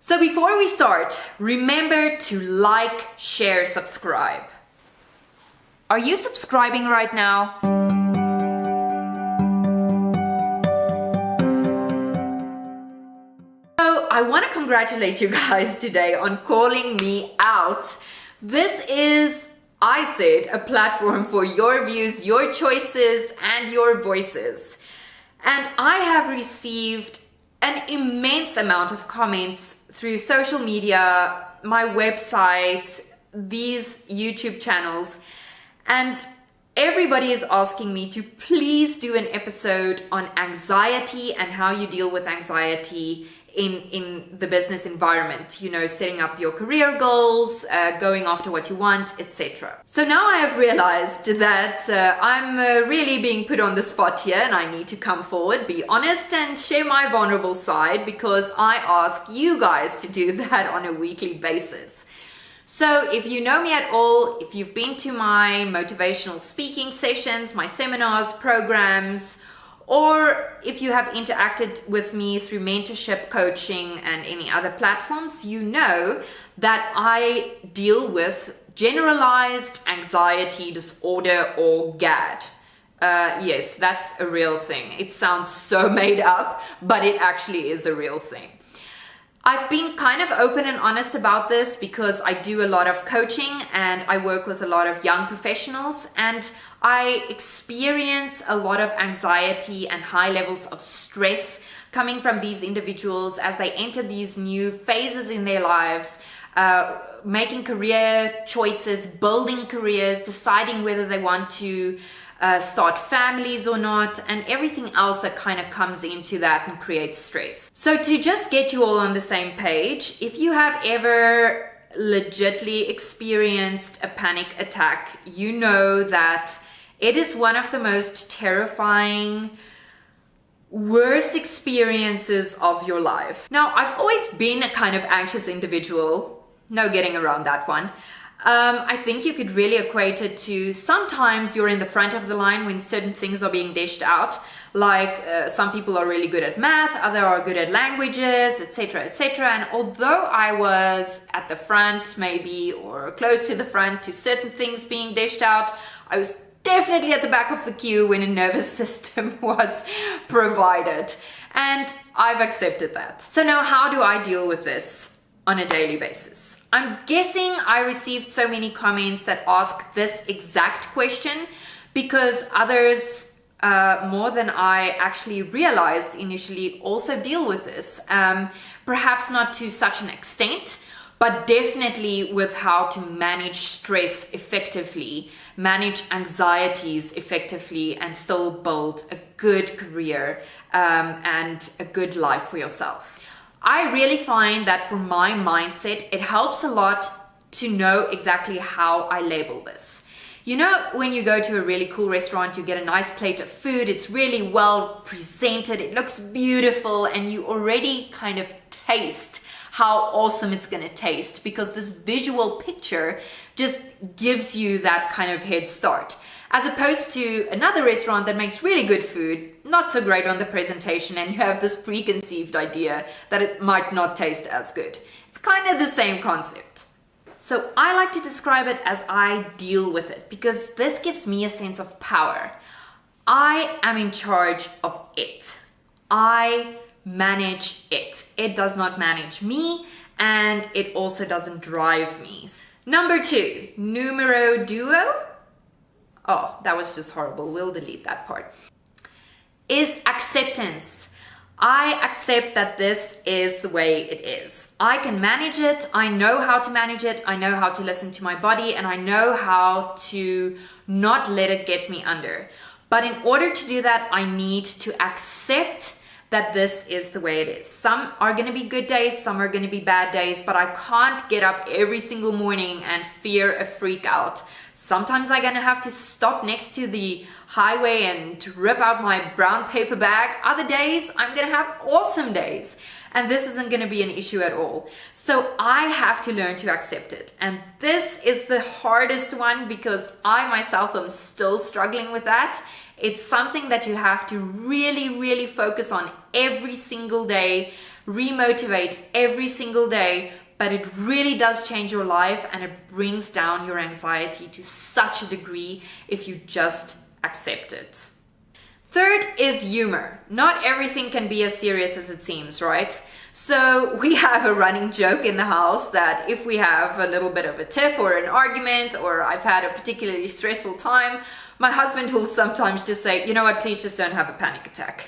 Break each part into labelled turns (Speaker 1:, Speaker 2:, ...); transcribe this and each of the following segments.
Speaker 1: So before we start, remember to like, share, subscribe. Are you subscribing right now? So I want to congratulate you guys today on calling me out. This is, I said, a platform for your views, your choices, and your voices. And I have received an immense amount of comments through social media, my website, these YouTube channels, and everybody is asking me to please do an episode on anxiety and how you deal with anxiety in the business environment, you know, setting up your career goals, going after what you want, etc. So now I have realized that I'm really being put on the spot here, and I need to come forward, be honest, and share my vulnerable side, because I ask you guys to do that on a weekly basis. So if you know me at all, if you've been to my motivational speaking sessions, my seminars, programs, or if you have interacted with me through mentorship, coaching, and any other platforms, you know that I deal with generalized anxiety disorder, or GAD. Yes, that's a real thing. It sounds so made up, but it actually is a real thing. I've been kind of open and honest about this because I do a lot of coaching and I work with a lot of young professionals, and I experience a lot of anxiety and high levels of stress coming from these individuals as they enter these new phases in their lives, making career choices, building careers, deciding whether they want to start families or not, and everything else that kind of comes into that and creates stress. So to just get you all on the same page, if you have ever legitly experienced a panic attack, you know that it is one of the most terrifying, worst experiences of your life. Now, I've always been a kind of anxious individual, no getting around that one. I think you could really equate it to sometimes you're in the front of the line when certain things are being dished out. Like some people are really good at math, others are good at languages, etc., etc. And although I was at the front maybe, or close to the front to certain things being dished out, I was definitely at the back of the queue when a nervous system was provided. And I've accepted that. So now, how do I deal with this on a daily basis? I'm guessing I received so many comments that ask this exact question because others, more than I actually realized initially, also deal with this. Perhaps not to such an extent, but definitely with how to manage stress effectively, manage anxieties effectively, and still build a good career and a good life for yourself. I really find that for my mindset, it helps a lot to know exactly how I label this. You know, when you go to a really cool restaurant, you get a nice plate of food, it's really well presented, it looks beautiful, and you already kind of taste how awesome it's going to taste because this visual picture just gives you that kind of head start. As opposed to another restaurant that makes really good food, not so great on the presentation, and you have this preconceived idea that it might not taste as good. It's kind of the same concept. So I like to describe it as I deal with it because this gives me a sense of power. I am in charge of it. I manage it. It does not manage me, and it also doesn't drive me. Number 2, numero duo. Oh, that was just horrible. We'll delete that part. Is acceptance. I accept that this is the way it is. I can manage it. I know how to manage it. I know how to listen to my body, and I know how to not let it get me under. But in order to do that, I need to accept that this is the way it is. Some are going to be good days, some are going to be bad days, but I can't get up every single morning and fear a freak out. Sometimes I'm going to have to stop next to the highway and rip out my brown paper bag. Other days, I'm going to have awesome days. And this isn't going to be an issue at all. So I have to learn to accept it. And this is the hardest one because I myself am still struggling with that. It's something that you have to really, really focus on every single day, remotivate every single day, but it really does change your life and it brings down your anxiety to such a degree if you just accept it. Third is humor. Not everything can be as serious as it seems, right? So we have a running joke in the house that if we have a little bit of a tiff or an argument, or I've had a particularly stressful time, my husband will sometimes just say, you know what, please just don't have a panic attack.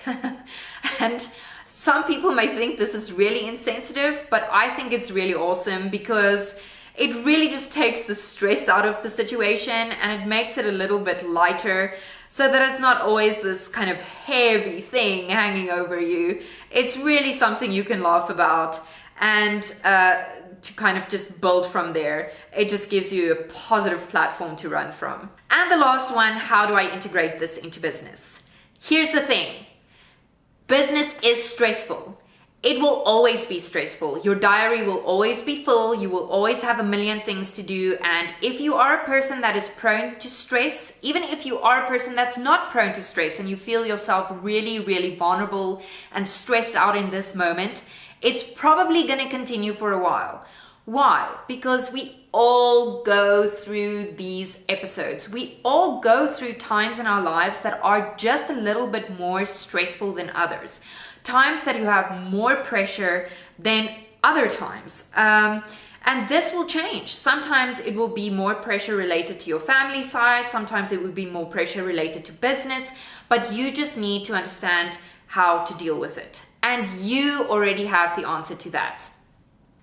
Speaker 1: And some people may think this is really insensitive, but I think it's really awesome because it really just takes the stress out of the situation and it makes it a little bit lighter so that it's not always this kind of heavy thing hanging over you. It's really something you can laugh about and to kind of just build from there. It just gives you a positive platform to run from. And the last one, how do I integrate this into business? Here's the thing. Business is stressful. It will always be stressful. Your diary will always be full. You will always have a million things to do. And if you are a person that is prone to stress, even if you are a person that's not prone to stress and you feel yourself really, really vulnerable and stressed out in this moment, it's probably going to continue for a while. Why? Because we all go through these episodes. We all go through times in our lives that are just a little bit more stressful than others. Times that you have more pressure than other times. And this will change. Sometimes it will be more pressure related to your family side. Sometimes it will be more pressure related to business. But you just need to understand how to deal with it. And you already have the answer to that.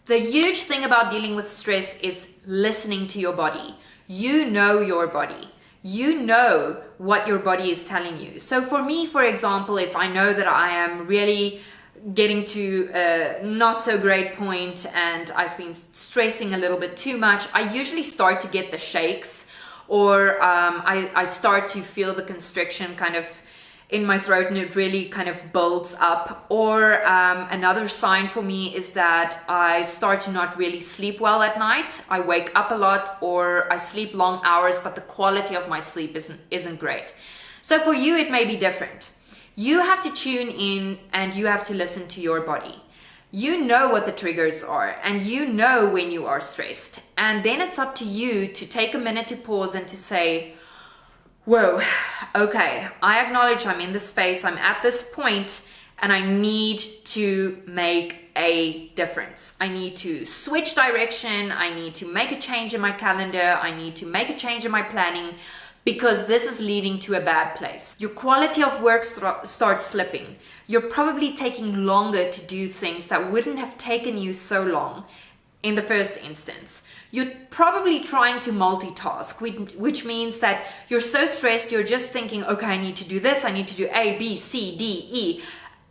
Speaker 1: The huge thing about dealing with stress is listening to your body. You know your body. You know what your body is telling you. So for me, for example, if I know that I am really getting to a not so great point and I've been stressing a little bit too much, I usually start to get the shakes, or I start to feel the constriction kind of in my throat and it really kind of builds up. Or another sign for me is that I start to not really sleep well at night. I wake up a lot or I sleep long hours, but the quality of my sleep isn't great. So for you, it may be different. You have to tune in and you have to listen to your body. You know what the triggers are and you know when you are stressed. And then it's up to you to take a minute to pause and to say, whoa, okay, I acknowledge I'm in this space, I'm at this point, and I need to make a difference. I need to switch direction, I need to make a change in my calendar, I need to make a change in my planning, because this is leading to a bad place. Your quality of work starts slipping. You're probably taking longer to do things that wouldn't have taken you so long in the first instance. You're probably trying to multitask, which means that you're so stressed, you're just thinking, okay, I need to do this, I need to do A, B, C, D, E.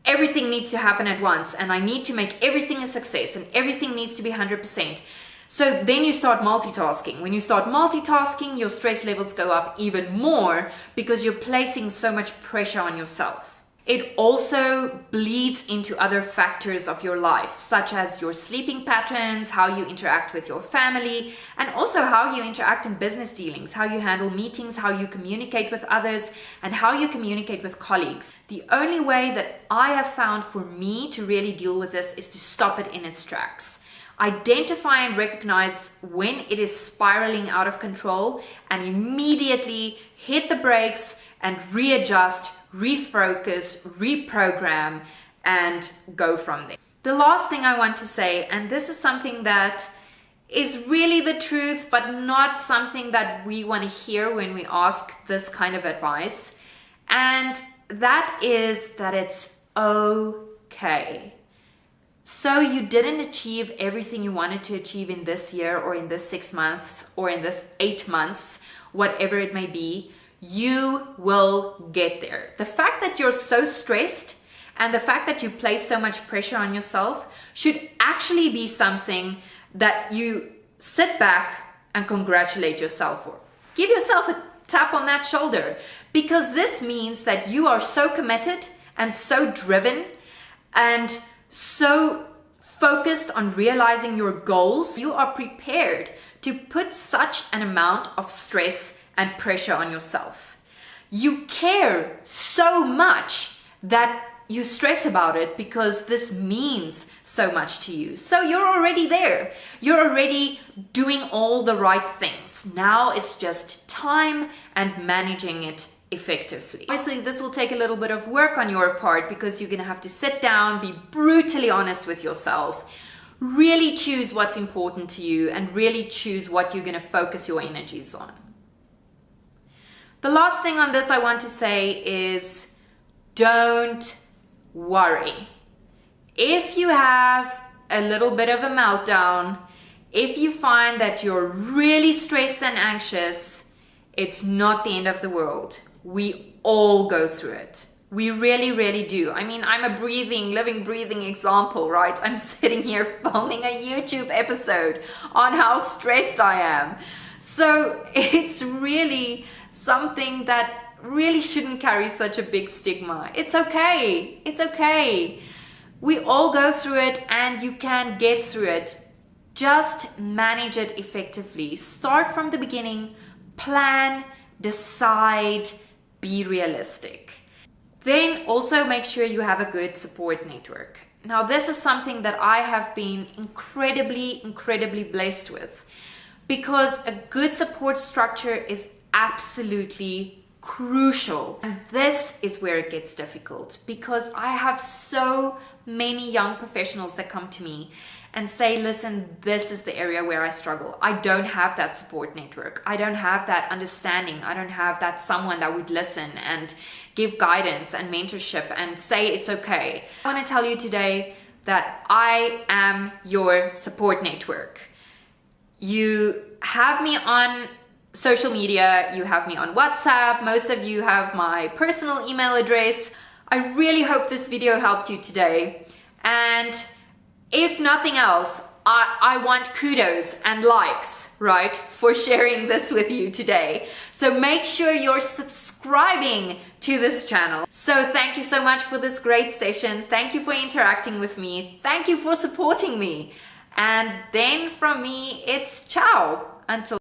Speaker 1: Everything needs to happen at once, and I need to make everything a success, and everything needs to be 100%. So then you start multitasking. When you start multitasking, your stress levels go up even more because you're placing so much pressure on yourself. It also bleeds into other factors of your life, such as your sleeping patterns, how you interact with your family, and also how you interact in business dealings, how you handle meetings, how you communicate with others, and how you communicate with colleagues. The only way that I have found for me to really deal with this is to stop it in its tracks. Identify and recognize when it is spiraling out of control and immediately hit the brakes and readjust, refocus, reprogram, and go from there. The last thing I want to say, and this is something that is really the truth, but not something that we want to hear when we ask this kind of advice, and that is that it's okay. So you didn't achieve everything you wanted to achieve in this year or in this 6 months or in this 8 months, whatever it may be. You will get there. The fact that you're so stressed and the fact that you place so much pressure on yourself should actually be something that you sit back and congratulate yourself for. Give yourself a tap on that shoulder, because this means that you are so committed and so driven and so focused on realizing your goals. You are prepared to put such an amount of stress and pressure on yourself. You care so much that you stress about it because this means so much to you. So you're already there. You're already doing all the right things. Now it's just time and managing it effectively. Obviously, this will take a little bit of work on your part because you're going to have to sit down, be brutally honest with yourself, really choose what's important to you, and really choose what you're going to focus your energies on. The last thing on this I want to say is don't worry. If you have a little bit of a meltdown, if you find that you're really stressed and anxious, it's not the end of the world. We all go through it. We really, really do. I mean, I'm a living, breathing example, right? I'm sitting here filming a YouTube episode on how stressed I am. So it's really something that really shouldn't carry such a big stigma. It's okay. It's okay. We all go through it and you can get through it. Just manage it effectively. Start from the beginning, plan, decide, be realistic. Then also make sure you have a good support network. Now, this is something that I have been incredibly blessed with, because a good support structure is absolutely crucial. And this is where it gets difficult, because I have so many young professionals that come to me and say, listen, this is the area where I struggle. I don't have that support network. I don't have that understanding. I don't have that someone that would listen and give guidance and mentorship and say it's okay. I want to tell you today that I am your support network. You have me on social media, you have me on WhatsApp, most of you have my personal email address. I really hope this video helped you today. And if nothing else, I want kudos and likes, right, for sharing this with you today. So make sure you're subscribing to this channel. So thank you so much for this great session. Thank you for interacting with me. Thank you for supporting me. And then from me, it's ciao. Until